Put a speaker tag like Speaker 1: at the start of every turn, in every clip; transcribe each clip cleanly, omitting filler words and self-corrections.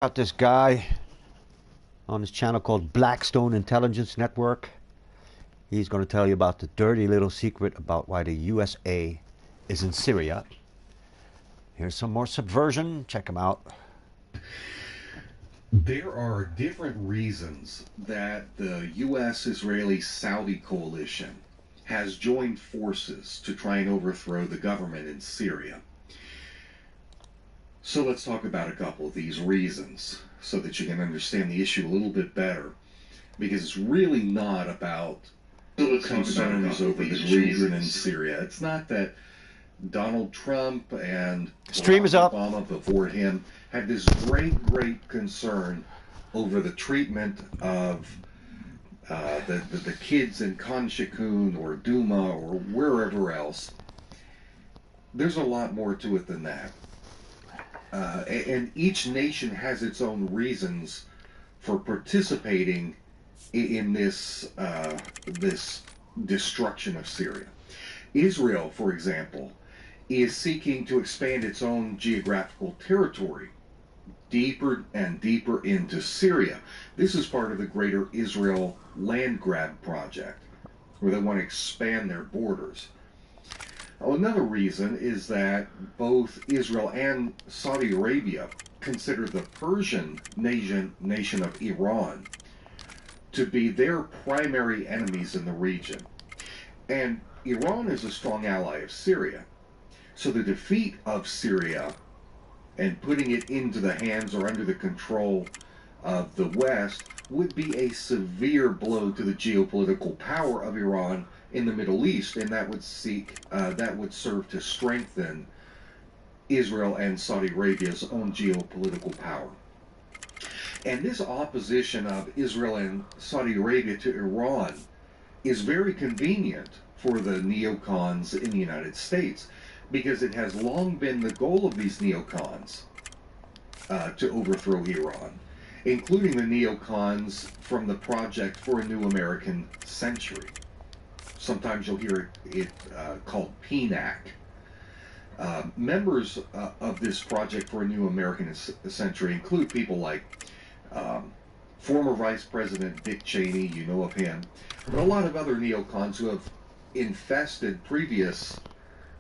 Speaker 1: Got this guy on this channel called Blackstone Intelligence Network. He's going to tell you about the dirty little secret about why the USA is in Syria. Here's some more subversion. Check him out.
Speaker 2: There are different reasons that the U.S.-Israeli-Saudi coalition has joined forces to try and overthrow the government in Syria. So let's talk about a couple of these reasons so that you can understand the issue a little bit better, because it's really not about concerns over the children in Syria. It's not that Donald Trump and
Speaker 1: Stream is up.
Speaker 2: Obama before him had this great concern over the treatment of the kids in Khan Shaykhun or Duma or wherever else. There's a lot more to it than that. And each nation has its own reasons for participating in this destruction of Syria. Israel, for example, is seeking to expand its own geographical territory deeper and deeper into Syria. This is part of the Greater Israel Land Grab Project, where they want to expand their borders. Another reason is that both Israel and Saudi Arabia consider the Persian nation of Iran to be their primary enemies in the region. And Iran is a strong ally of Syria. So the defeat of Syria and putting it into the hands or under the control of the West would be a severe blow to the geopolitical power of Iran in the Middle East, and that would serve to strengthen Israel and Saudi Arabia's own geopolitical power. And this opposition of Israel and Saudi Arabia to Iran is very convenient for the neocons in the United States, because it has long been the goal of these neocons to overthrow Iran, including the neocons from the Project for a New American Century. Sometimes you'll hear it called PNAC. Members of this Project for a New American Century include people like former Vice President Dick Cheney, you know of him, but a lot of other neocons who have infested previous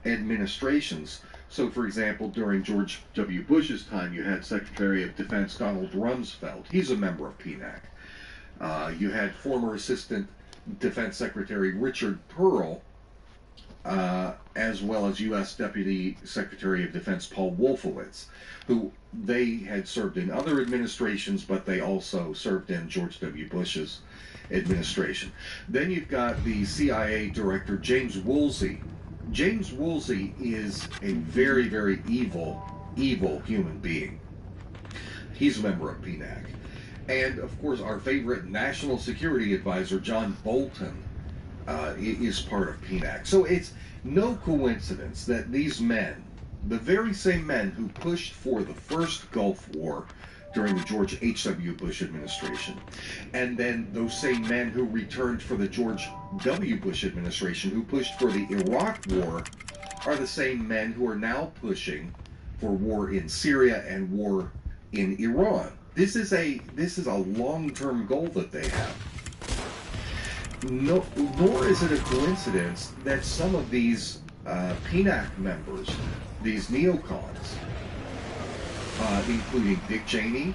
Speaker 2: administrations. So, for example, during George W. Bush's time, you had Secretary of Defense Donald Rumsfeld. He's a member of PNAC. You had former Assistant Defense Secretary Richard Pearl, as well as U.S. Deputy Secretary of Defense Paul Wolfowitz, who they had served in other administrations, but they also served in George W. Bush's administration. Then you've got the CIA Director James Woolsey. James Woolsey is a very evil human being. He's a member of PNAC. And, of course, our favorite national security advisor, John Bolton, is part of PNAC. So it's no coincidence that these men, the very same men who pushed for the first Gulf War during the George H.W. Bush administration, and then those same men who returned for the George W. Bush administration, who pushed for the Iraq War, are the same men who are now pushing for war in Syria and war in Iran. This is a long-term goal that they have. No, nor is it a coincidence that some of these PNAC members, these neocons, including Dick Cheney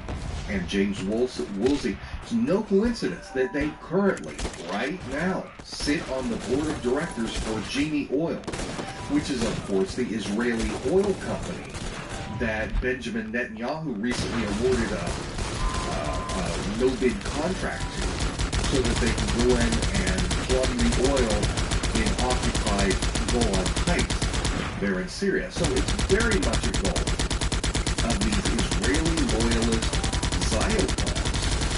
Speaker 2: and James Woolsey, it's no coincidence that they currently, right now, sit on the board of directors for Genie Oil, which is, of course, the Israeli oil company that Benjamin Netanyahu recently awarded a no-bid contract to, so that they can go in and plumb the oil in occupied Golan Heights there in Syria. So it's very much a goal of these Israeli loyalist Zionists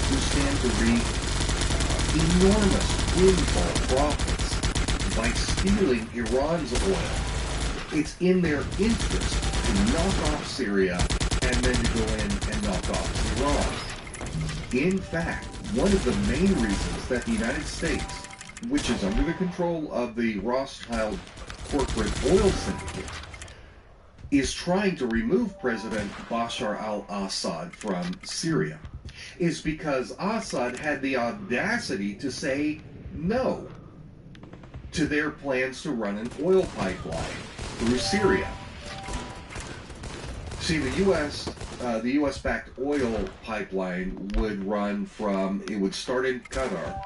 Speaker 2: who stand to reap enormous windfall profits by stealing Iran's oil. It's in their interest to knock off Syria and then to go in and knock off Iran. In fact, one of the main reasons that the United States, which is under the control of the Rothschild corporate oil syndicate, is trying to remove President Bashar al-Assad from Syria is because Assad had the audacity to say no to their plans to run an oil pipeline through Syria. See, the U.S.-backed oil pipeline would run from, it would start in Qatar,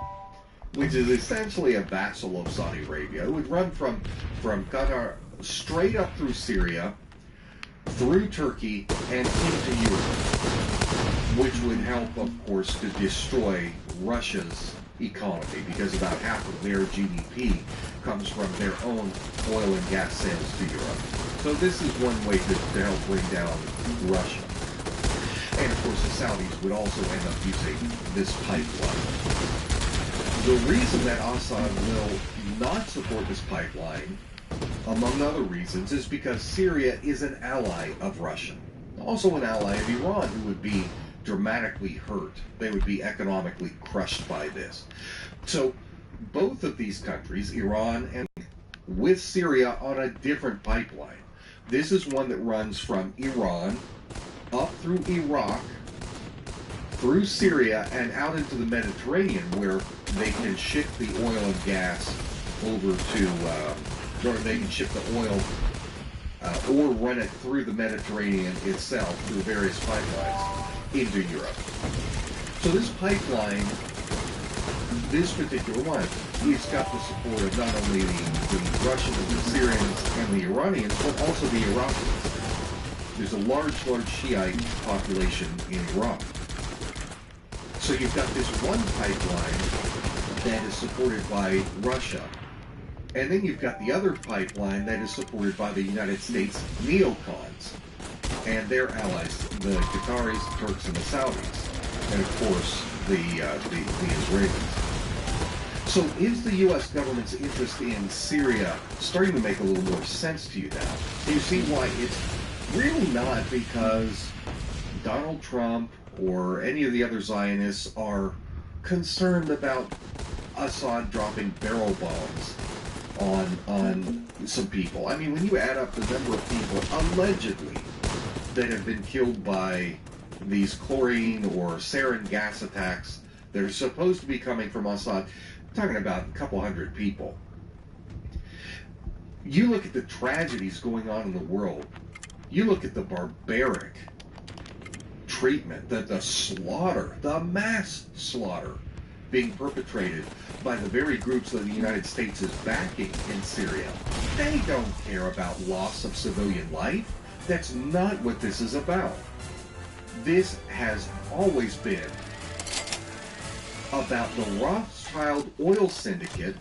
Speaker 2: which is essentially a vassal of Saudi Arabia. It would run from Qatar straight up through Syria, through Turkey, and into Europe, which would help, of course, to destroy Russia's economy, because about half of their GDP comes from their own oil and gas sales to Europe. So this is one way to help bring down Russia. And of course the Saudis would also end up using this pipeline. The reason that Assad will not support this pipeline, among other reasons, is because Syria is an ally of Russia. Also an ally of Iran, who would be dramatically hurt. They would be economically crushed by this. So both of these countries, Iran and with Syria, on a different pipeline. This is one that runs from Iran up through Iraq, through Syria, and out into the Mediterranean, where they can ship the oil and gas over to, or they can ship the oil or run it through the Mediterranean itself, through various pipelines, into Europe. So this pipeline, this particular one, it's got the support of not only the Russians, the Syrians, and the Iranians, but also the Iraqis. There's a large Shiite population in Iraq. So you've got this one pipeline that is supported by Russia. And then you've got the other pipeline that is supported by the United States neocons and their allies, the Qataris, the Turks, and the Saudis, and of course the Israelis. So is the U.S. government's interest in Syria starting to make a little more sense to you now? Do you see why it's really not because Donald Trump or any of the other Zionists are concerned about Assad dropping barrel bombs on some people? I mean, when you add up the number of people allegedly that have been killed by these chlorine or sarin gas attacks that are supposed to be coming from Assad, we're talking about a couple hundred people. You look at the tragedies going on in the world. You look at the barbaric treatment, the slaughter, the mass slaughter being perpetrated by the very groups that the United States is backing in Syria. They don't care about loss of civilian life. That's not what this is about. This has always been about the Rothschild oil syndicate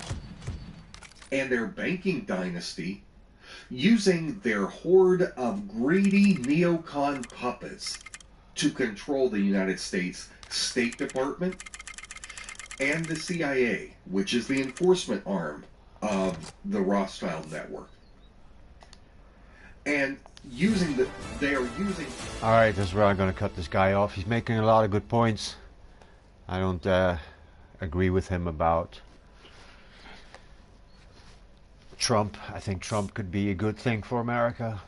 Speaker 2: and their banking dynasty using their horde of greedy neocon puppets to control the United States State Department and the CIA, which is the enforcement arm of the Rothschild network. And they are using...
Speaker 1: Alright, this is where I'm going to cut this guy off. He's making a lot of good points. I don't agree with him about Trump. I think Trump could be a good thing for America.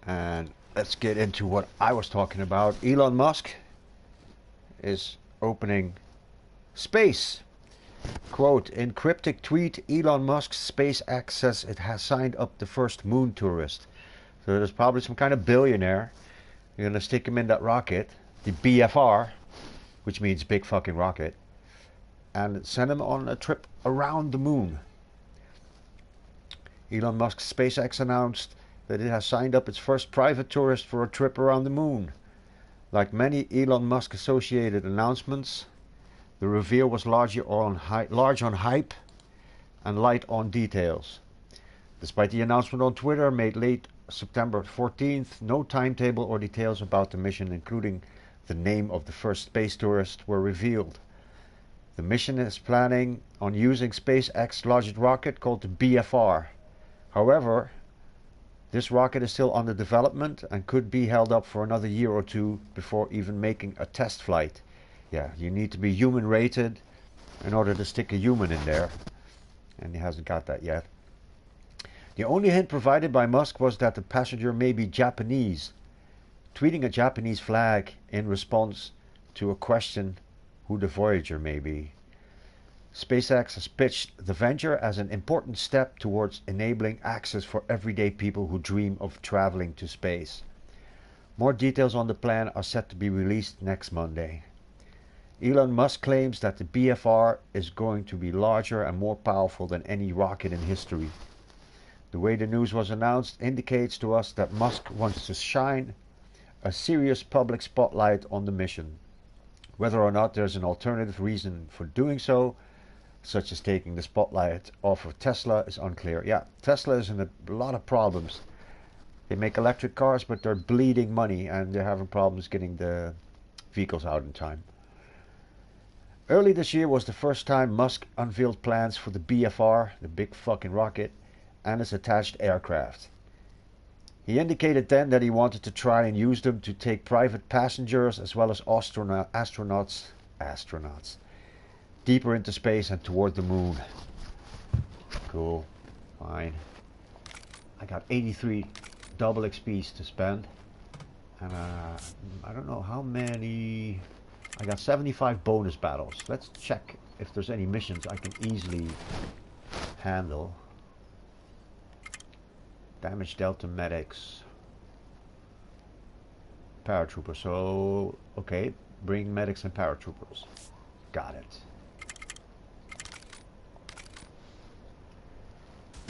Speaker 1: And let's get into what I was talking about. Elon Musk is opening space. Quote, in cryptic tweet, Elon Musk's SpaceX says it has signed up the first moon tourist. So there's probably some kind of billionaire. You're going to stick him in that rocket, the BFR, which means big fucking rocket, and send him on a trip around the moon. Elon Musk's SpaceX announced that it has signed up its first private tourist for a trip around the moon. Like many Elon Musk associated announcements, the reveal was large on hype and light on details. Despite the announcement on Twitter made late September 14th, no timetable or details about the mission, including the name of the first space tourist, were revealed. The mission is planning on using SpaceX's largest rocket called the BFR. However, this rocket is still under development and could be held up for another year or two before even making a test flight. Yeah, you need to be human rated in order to stick a human in there, and he hasn't got that yet. The only hint provided by Musk was that the passenger may be Japanese, tweeting a Japanese flag in response to a question who the Voyager may be. SpaceX has pitched the venture as an important step towards enabling access for everyday people who dream of traveling to space. More details on the plan are set to be released next Monday. Elon Musk claims that the BFR is going to be larger and more powerful than any rocket in history. The way the news was announced indicates to us that Musk wants to shine a serious public spotlight on the mission. Whether or not there's an alternative reason for doing so, such as taking the spotlight off of Tesla, is unclear. Yeah, Tesla is in a lot of problems. They make electric cars, but they're bleeding money and they're having problems getting the vehicles out in time. Early this year was the first time Musk unveiled plans for the BFR, the big fucking rocket, and its attached aircraft. He indicated then that he wanted to try and use them to take private passengers as well as astronauts deeper into space and toward the moon. Cool. Fine. I got 83 double XPs to spend. And I don't know how many... I got 75 bonus battles. Let's check if there's any missions I can easily handle. Damage Delta medics. Paratroopers. So, okay. Bring medics and paratroopers. Got it.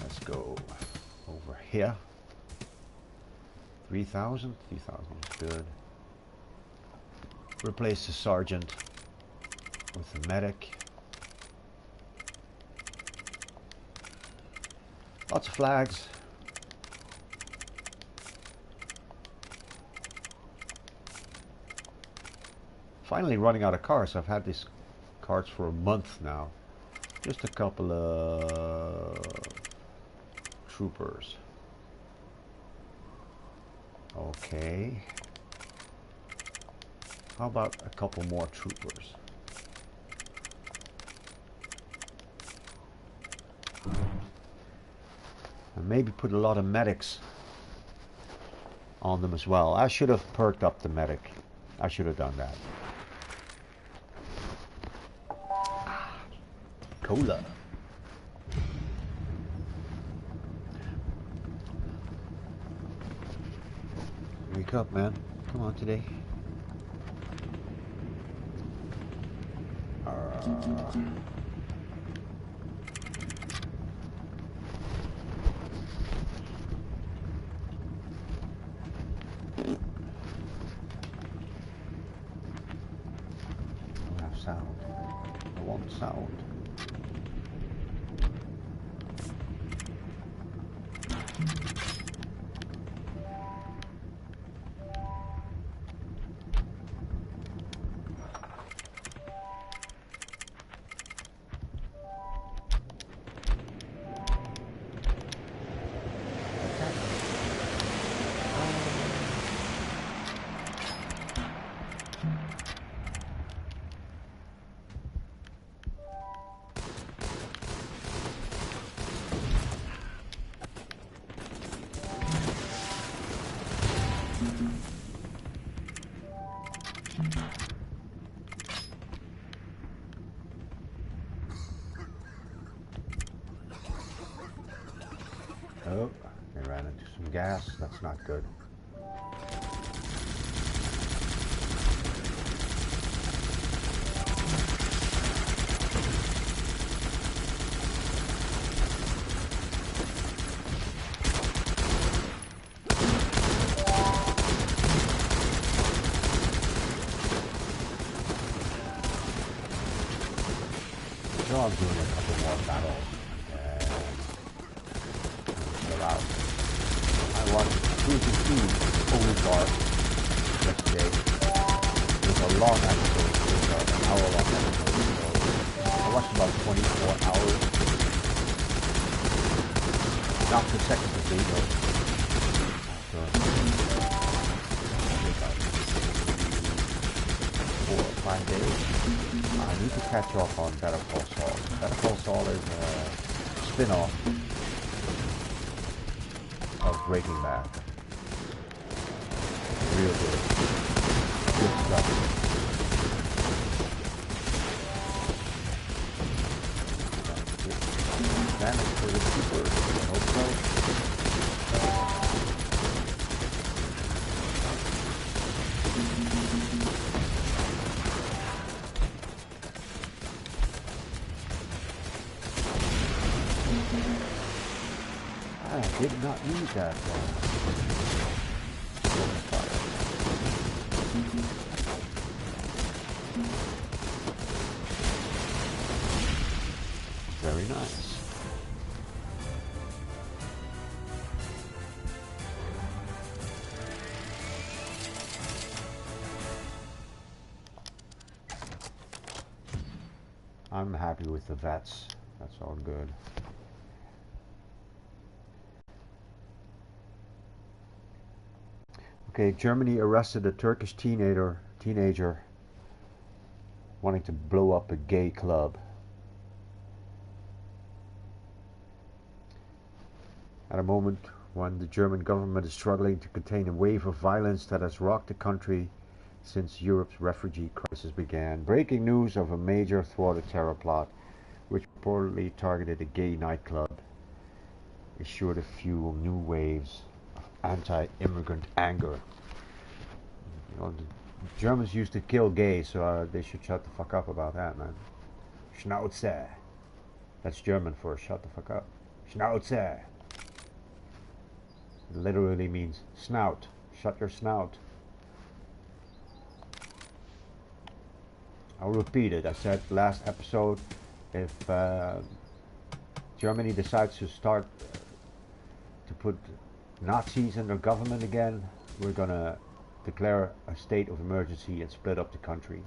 Speaker 1: Let's go over here. 3,000? 3,000 is good. Replace the sergeant with the medic. Lots of flags. Finally running out of cars. I've had these cards for a month now. Just a couple of troopers. Okay. How about a couple more troopers? And maybe put a lot of medics on them as well. I should have perked up the medic. I should have done that. Cola. Wake up, man. Come on today. I have sound. I want sound. Oh, they ran into some gas. That's not good. So I'm doing a couple more battles. I watched Cruising 2 Overcard yesterday. It was a long episode, it was an hour-long episode, so I watched about 24 hours. Not consecutively, but after 4 or 5 days. I need to catch up on Better Call Saul. Better Call Saul is a spin-off of Breaking Bad. Real good. Good stuff. Damage for the super. I hope so. I did not need that Very nice. I'm happy with the vets. That's all good. Okay, Germany arrested a Turkish teenager wanting to blow up a gay club. At a moment when the German government is struggling to contain a wave of violence that has rocked the country since Europe's refugee crisis began. Breaking news of a major thwarted terror plot which reportedly targeted a gay nightclub is sure to fuel new waves of anti-immigrant anger. You know, the Germans used to kill gays, so they should shut the fuck up about that, man. Schnauze. That's German for shut the fuck up. Schnauze. It literally means snout. Shut your snout. I'll repeat it. I said last episode, if Germany decides to start to put Nazis in their government again, we're gonna declare a state of emergency and split up the country.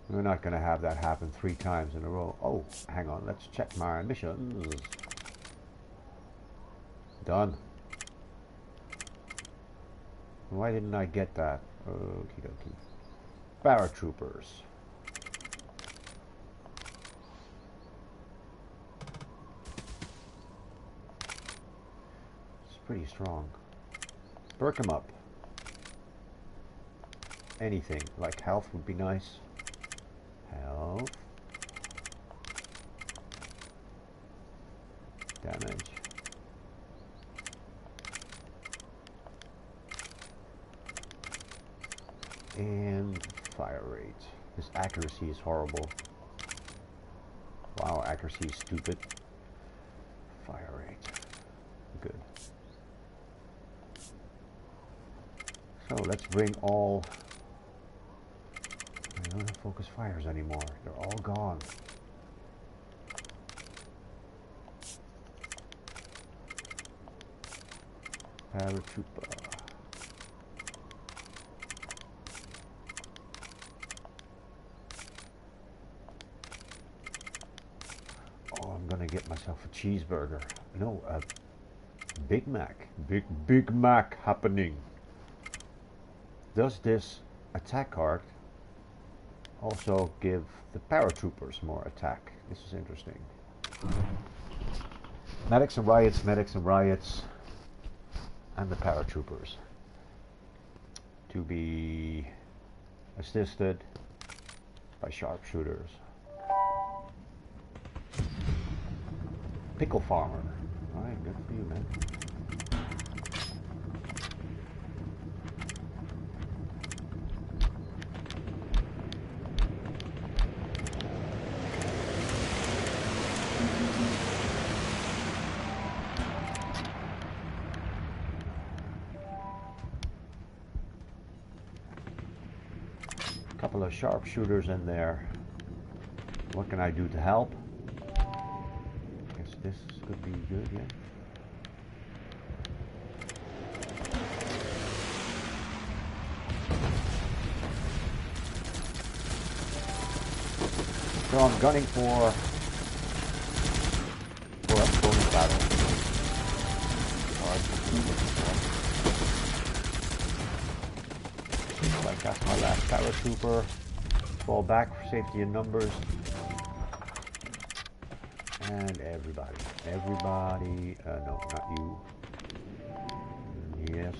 Speaker 1: We're not gonna have that happen 3 times in a row. Oh, hang on, let's check my missions. Done. Why didn't I get that? Okie dokie. Paratroopers. It's pretty strong. Perk them up. Anything, like health would be nice. Health. Damage. And fire rate. This accuracy is horrible. Wow, accuracy is stupid. Fire rate. Good. So let's bring all... I don't have focus fires anymore. They're all gone. Paratrooper. I'm gonna get myself a cheeseburger. No, a Big Mac. Big Mac happening. Does this attack card also give the paratroopers more attack? This is interesting. Medics and riots, and the paratroopers to be assisted by sharpshooters. Pickle farmer. Alright, good for you, man. Couple of sharpshooters in there. What can I do to help? Guess this could be good, yeah. So I'm gunning for a bonus battle. Like that's my last paratrooper. Fall back for safety in numbers. And everybody. Everybody. No, not you. Yes,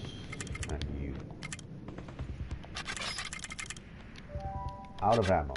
Speaker 1: and you. Out of ammo.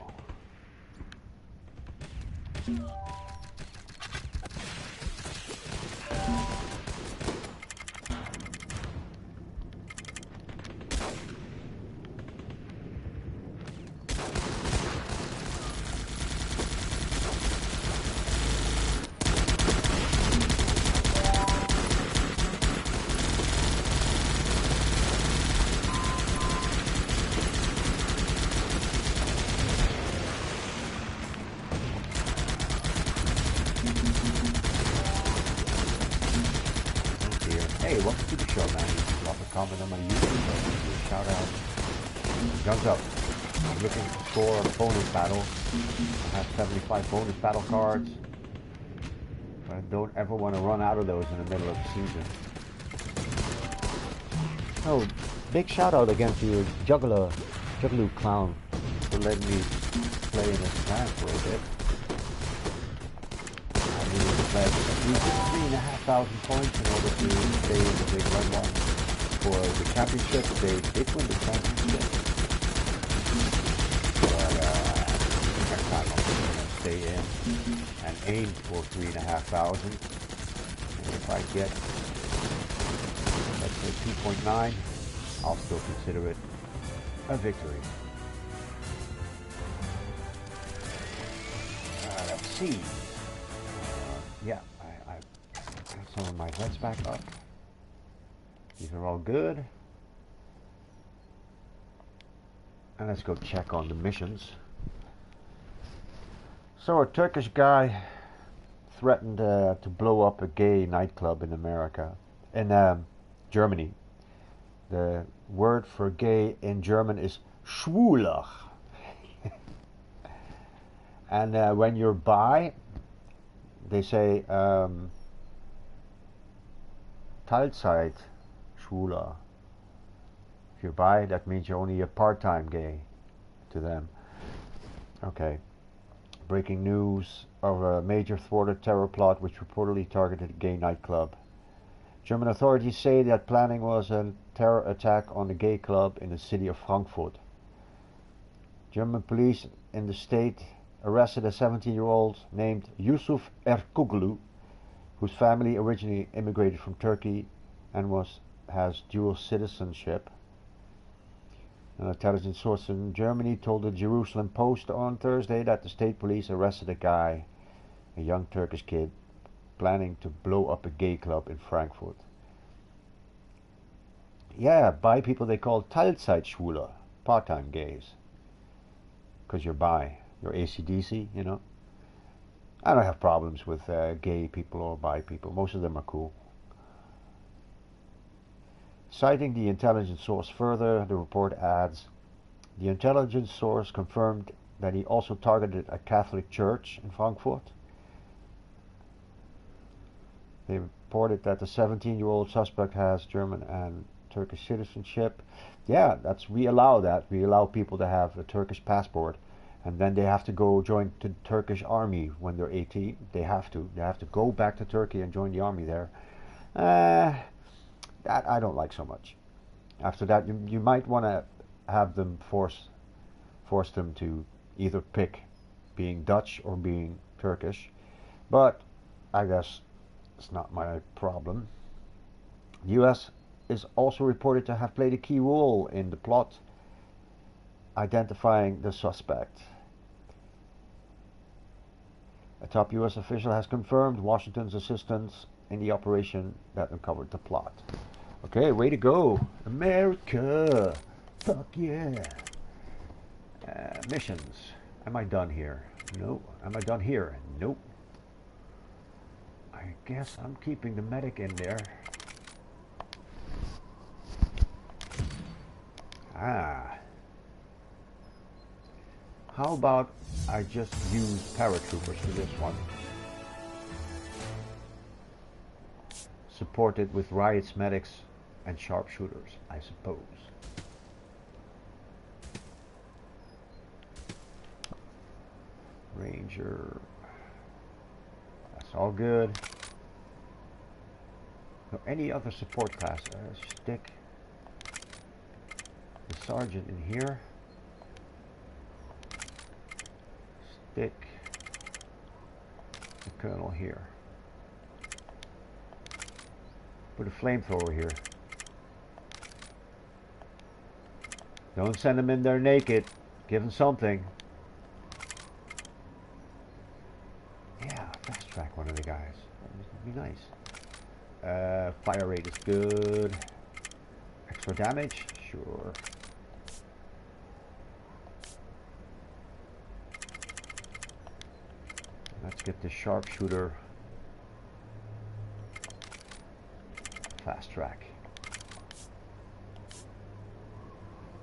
Speaker 1: Hey, welcome to the show, man. Drop a comment on my YouTube, I'll give you a shout out. Guns up. I'm looking to score a bonus battle. I have 75 bonus battle cards. But I don't ever want to run out of those in the middle of the season. Oh, big shout out again to you, Juggalo Clown, for letting me play in this class for a bit. I needed to pledge at least 3,500 points in order to stay in the big run one. For the championship, they did win the championship. But next time I'm going to stay in and aim for 3,500. And if I get, let's say 2.9, I'll still consider it a victory. Let's see. Yeah, I got some of my heads back up. These are all good. And let's go check on the missions. So a Turkish guy threatened to blow up a gay nightclub in Germany. The word for gay in German is schwuler. And when you're bi, they say Teilzeit schwuler. If you're bi, that means you're only a part-time gay to them. Okay. Breaking news of a major thwarted terror plot which reportedly targeted a gay nightclub. German authorities say that planning was a terror attack on a gay club in the city of Frankfurt. German police in the state arrested a 17-year-old named Yusuf Erkoglu, whose family originally immigrated from Turkey and has dual citizenship. An intelligence source in Germany told the Jerusalem Post on Thursday that the state police arrested a guy, a young Turkish kid, planning to blow up a gay club in Frankfurt. Yeah, bi people they call Teilzeitschwuler, part-time gays. Because you're bi. You're AC/DC, you know. I don't have problems with gay people or bi people. Most of them are cool. Citing the intelligence source further, the report adds, the intelligence source confirmed that he also targeted a Catholic church in Frankfurt. They reported that the 17-year-old suspect has German and Turkish citizenship. Yeah, we allow that. We allow people to have a Turkish passport, and then they have to go join the Turkish army when they're 18. They have to go back to Turkey and join the army there. That I don't like so much. After that, you might want to have them force them to either pick being Dutch or being Turkish, but I guess it's not my problem. The U.S. is also reported to have played a key role in the plot, identifying the suspect. A top U.S. official has confirmed Washington's assistance in the operation that uncovered the plot. Okay, way to go, America! Fuck yeah! Missions. Am I done here? No. Am I done here? Nope. I guess I'm keeping the medic in there. How about I just use paratroopers for this one? Supported with riots, medics, and sharpshooters, I suppose. Ranger. That's all good. So any other support class? Stick the sergeant in here. Stick the colonel here. Put a flamethrower here. Don't send them in there naked. Give them something. Yeah, fast track one of the guys. That would be nice. Fire rate is good. Extra damage? Sure. Let's get the sharpshooter fast track.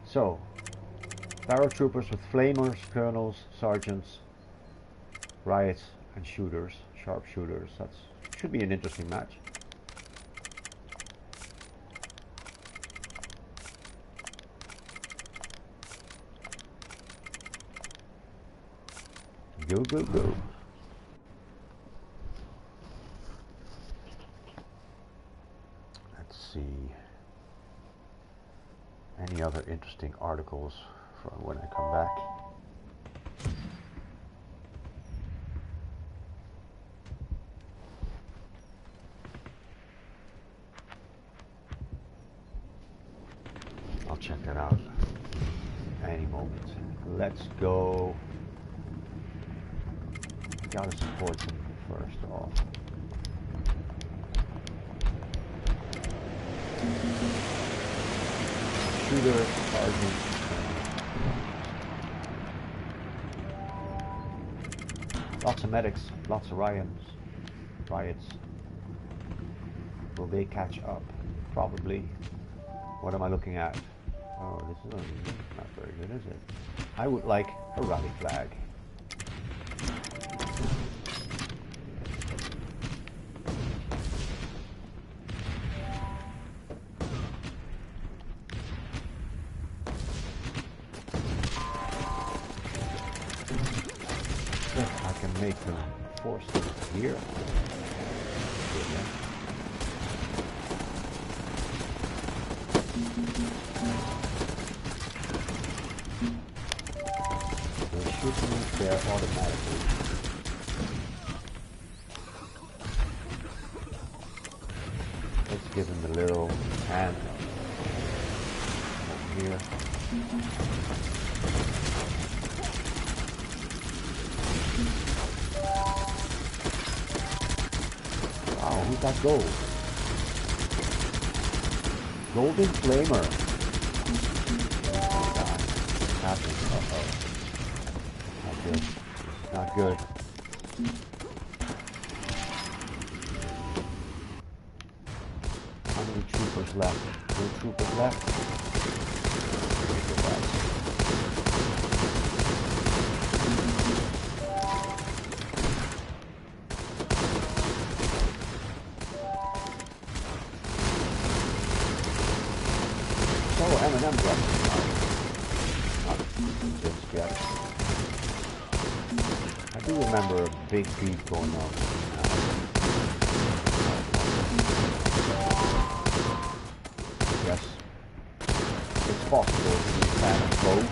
Speaker 1: So, paratroopers with flamers, colonels, sergeants, riots, and shooters, sharpshooters. That should be an interesting match. Go, go, go. Let's see. Any other interesting articles from when I come back? I'll check that out any moment. Let's go. Gotta support them first off. Shooter, sergeant. Lots of medics, lots of riots. Will they catch up? Probably. What am I looking at? Oh, this is not very good, is it? I would like a rally flag. I can make them force them here. They should move there automatically. Let's give them a little hand over here. Wow, who's that gold? Golden Flamer. Oh god. Uh-oh. Not good. Not good. How many troopers left? No troopers left? M&M dropped not just yet. I do remember a big beat going on. Yes, it's possible to use fan and both.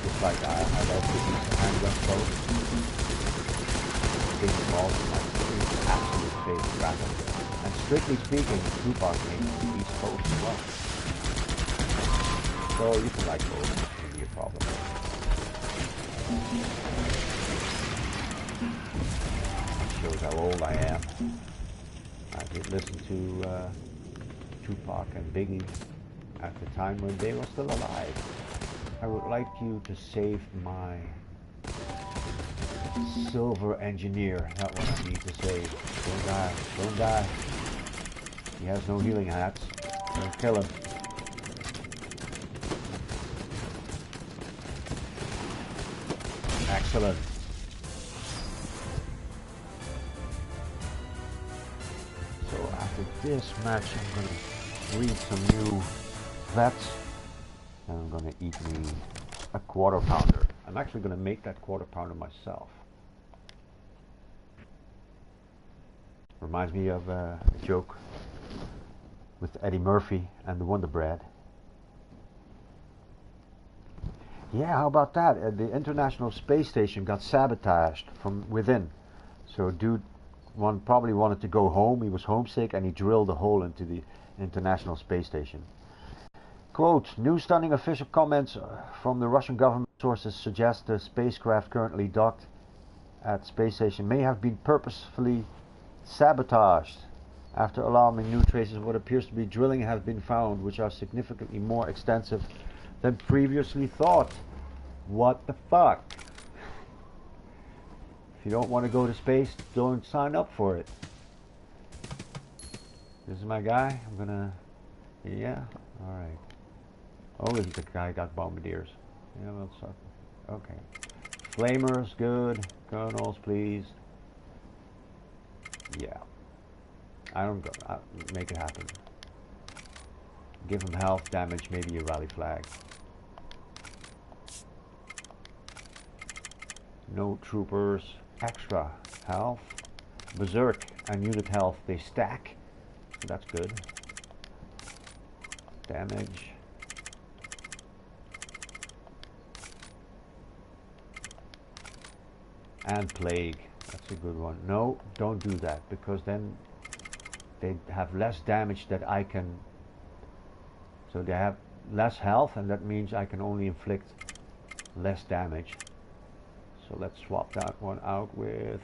Speaker 1: Just like I love to use the handgun both. Big balls are my absolute favorite weapon. And strictly speaking, Tupac came from the East Coast as well. So you can like both, it shouldn't be a problem. That shows how old I am. I did listen to Tupac and Biggie at the time when they were still alive. I would like you to save my silver engineer. That's what I need to save. Don't die. Don't die. He has no healing hats. Don't kill him. Excellent. So after this match, I'm going to read some new vets. And I'm going to eat me a quarter pounder. I'm actually going to make that quarter pounder myself. Reminds me of a joke with Eddie Murphy and the Wonder Bread. Yeah, how about that? The International Space Station got sabotaged from within. So dude probably wanted to go home. He was homesick and he drilled a hole into the International Space Station. Quote, new stunning official comments from the Russian government sources suggest the spacecraft currently docked at space station may have been purposefully sabotaged after alarming new traces of what appears to be drilling have been found, which are significantly more extensive than previously thought. What the fuck? If you don't want to go to space, don't sign up for it. This is my guy. I'm gonna... Yeah? Alright. Oh, this is the guy got bombardiers. Yeah, well, suck. Okay. Flamers, good. Colonels, please. Yeah. I don't go. Make it happen. Give him health damage, maybe a rally flag. No troopers. Extra health. Berserk and unit health, they stack. So that's good. Damage. And plague. That's a good one. No, don't do that, because then they have less damage that I can... So they have less health, and that means I can only inflict less damage. So let's swap that one out with...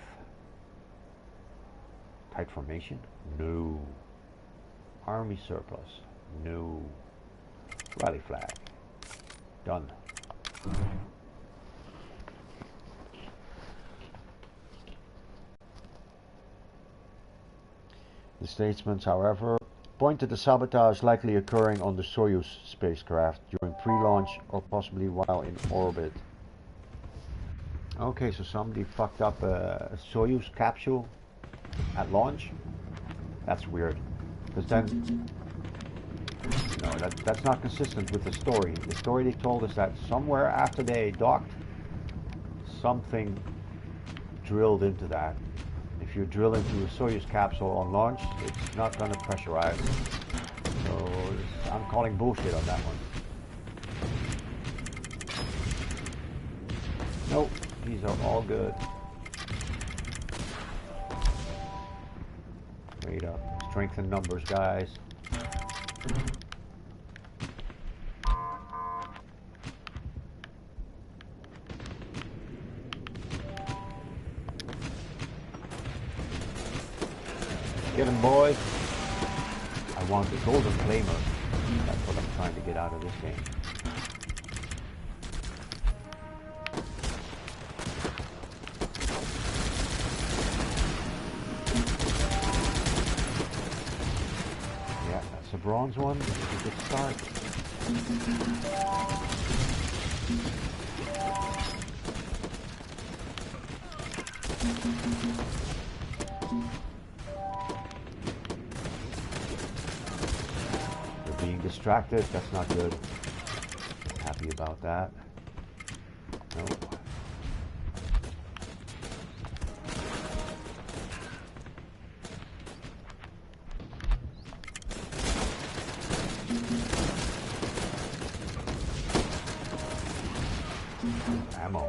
Speaker 1: Tight formation? No. Army surplus? No. Rally flag. Done. The statements, however, point to the sabotage likely occurring on the Soyuz spacecraft during pre-launch or possibly while in orbit. Okay, so somebody fucked up a Soyuz capsule at launch. That's weird, because then, no, that's not consistent with the story. The story they told us that somewhere after they docked, something drilled into that. If you drill into a Soyuz capsule on launch, it's not going to pressurize. So I'm calling bullshit on that one. Nope, these are all good. Wait up. Strength in numbers, guys. Get him, boys. I want the golden flamer. That's what I'm trying to get out of this game. Yeah, that's a bronze one. This is a good start. Distracted, that's not good. Happy about that. Nope. Ammo.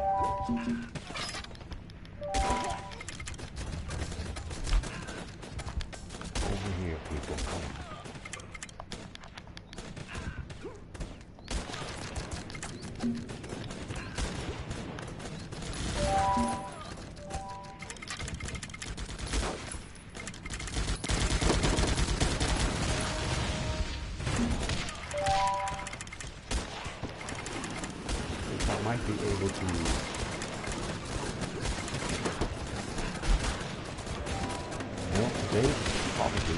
Speaker 1: Over here, people. Come on. Might be able to they probably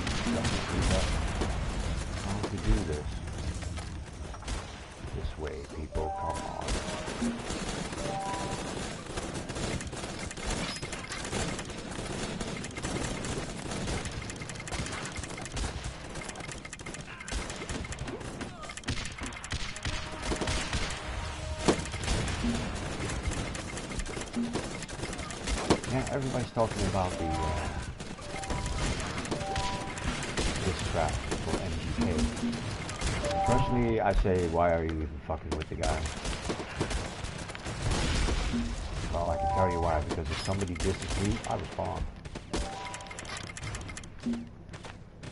Speaker 1: how to do this way, people, come on. Yeah, everybody's talking about the track for MGK. Personally, I say, why are you even fucking with the guy? Well, I can tell you why, because if somebody disses me, I respond.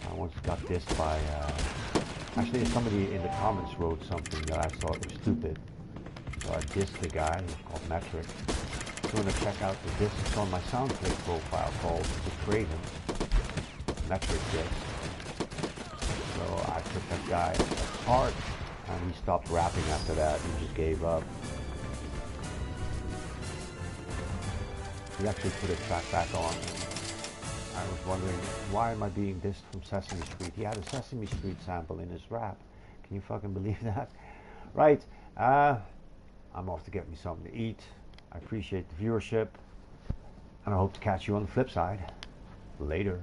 Speaker 1: I once got dissed by, actually somebody in the comments wrote something that I thought was stupid. So I dissed the guy, he's called Metric. If you want to check out the diss, it's on my SoundCloud profile called the Kravens. Metric diss. So I took that guy apart, and he stopped rapping after that. He just gave up. He actually put a track back on. I was wondering, why am I being dissed from Sesame Street? He had a Sesame Street sample in his rap. Can you fucking believe that? Right, I'm off to get me something to eat. I appreciate the viewership, and I hope to catch you on the flip side. Later.